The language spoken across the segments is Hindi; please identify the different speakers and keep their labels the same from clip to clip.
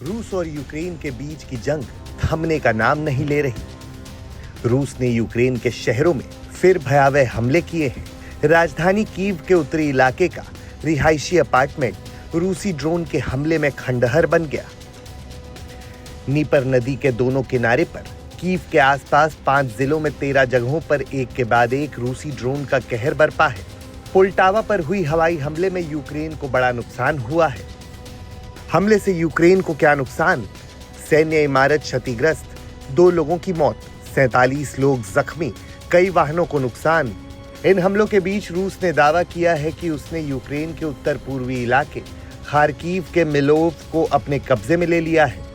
Speaker 1: रूस और यूक्रेन के बीच की जंग थमने का नाम नहीं ले रही। रूस ने यूक्रेन के शहरों में फिर भयावह हमले किए हैं। राजधानी कीव के उत्तरी इलाके का रिहायशी अपार्टमेंट रूसी ड्रोन के हमले में खंडहर बन गया। नीपर नदी के दोनों किनारे पर कीव के आसपास 5 जिलों में 13 जगहों पर एक के बाद एक रूसी ड्रोन का कहर बरपा है। पोल्टावा पर हुई हवाई हमले में यूक्रेन को बड़ा नुकसान हुआ है। हमले से यूक्रेन को क्या नुकसान? सैन्य इमारत क्षतिग्रस्त, 2 लोगों की मौत, 47 लोग जख्मी, कई वाहनों को नुकसान। इन हमलों के बीच रूस ने दावा किया है कि उसने यूक्रेन के उत्तर पूर्वी इलाके खार्कीव के मिलोव को अपने कब्जे में ले लिया है।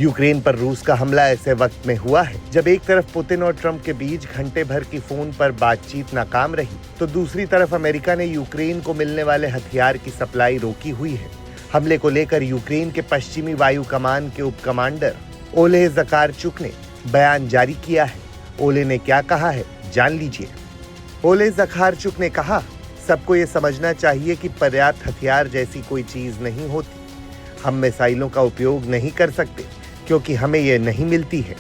Speaker 1: यूक्रेन पर रूस का हमला ऐसे वक्त में हुआ है जब एक तरफ पुतिन और ट्रंप के बीच घंटे भर की फोन पर बातचीत नाकाम रही, तो दूसरी तरफ अमेरिका ने यूक्रेन को मिलने वाले हथियार की सप्लाई रोकी हुई है। हमले को लेकर यूक्रेन के पश्चिमी वायु कमान के उप कमांडर ओलेह ज़कारचुक ने बयान जारी किया है। ओले ने क्या कहा है, जान लीजिए। ओलेह ज़कारचुक ने कहा, सबको ये समझना चाहिए कि पर्याप्त हथियार जैसी कोई चीज नहीं होती। हम मिसाइलों का उपयोग नहीं कर सकते क्योंकि हमें ये नहीं मिलती है,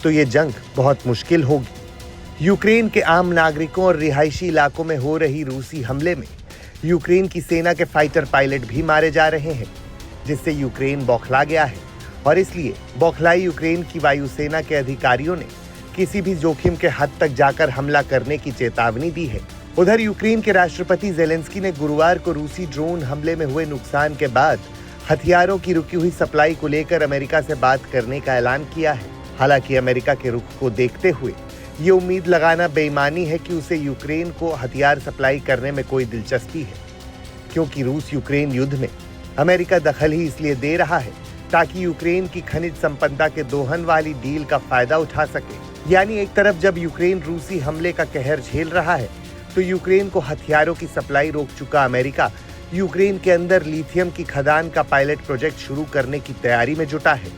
Speaker 1: तो ये जंग बहुत मुश्किल होगी। यूक्रेन के आम नागरिकों और रिहायशी इलाकों में हो रही रूसी हमले में यूक्रेन की सेना के फाइटर पायलट भी मारे जा रहे हैं, जिससे यूक्रेन बौखला गया है और इसलिए बौखलाई यूक्रेन की वायुसेना के अधिकारियों ने किसी भी जोखिम के हद तक जाकर हमला करने की चेतावनी दी है। उधर यूक्रेन के राष्ट्रपति जेलेंस्की ने गुरुवार को रूसी ड्रोन हमले में हुए नुकसान के बाद हथियारों की रुकी हुई सप्लाई को लेकर अमेरिका से बात करने का ऐलान किया है। हालांकि अमेरिका के रुख को देखते हुए ये उम्मीद लगाना बेईमानी है कि उसे यूक्रेन को हथियार सप्लाई करने में कोई दिलचस्पी है, क्योंकि रूस यूक्रेन युद्ध में अमेरिका दखल ही इसलिए दे रहा है ताकि यूक्रेन की खनिज संपदा के दोहन वाली डील का फायदा उठा सके। यानी एक तरफ जब यूक्रेन रूसी हमले का कहर झेल रहा है, तो यूक्रेन को हथियारों की सप्लाई रोक चुका अमेरिका यूक्रेन के अंदर लिथियम की खदान का पायलट प्रोजेक्ट शुरू करने की तैयारी में जुटा है।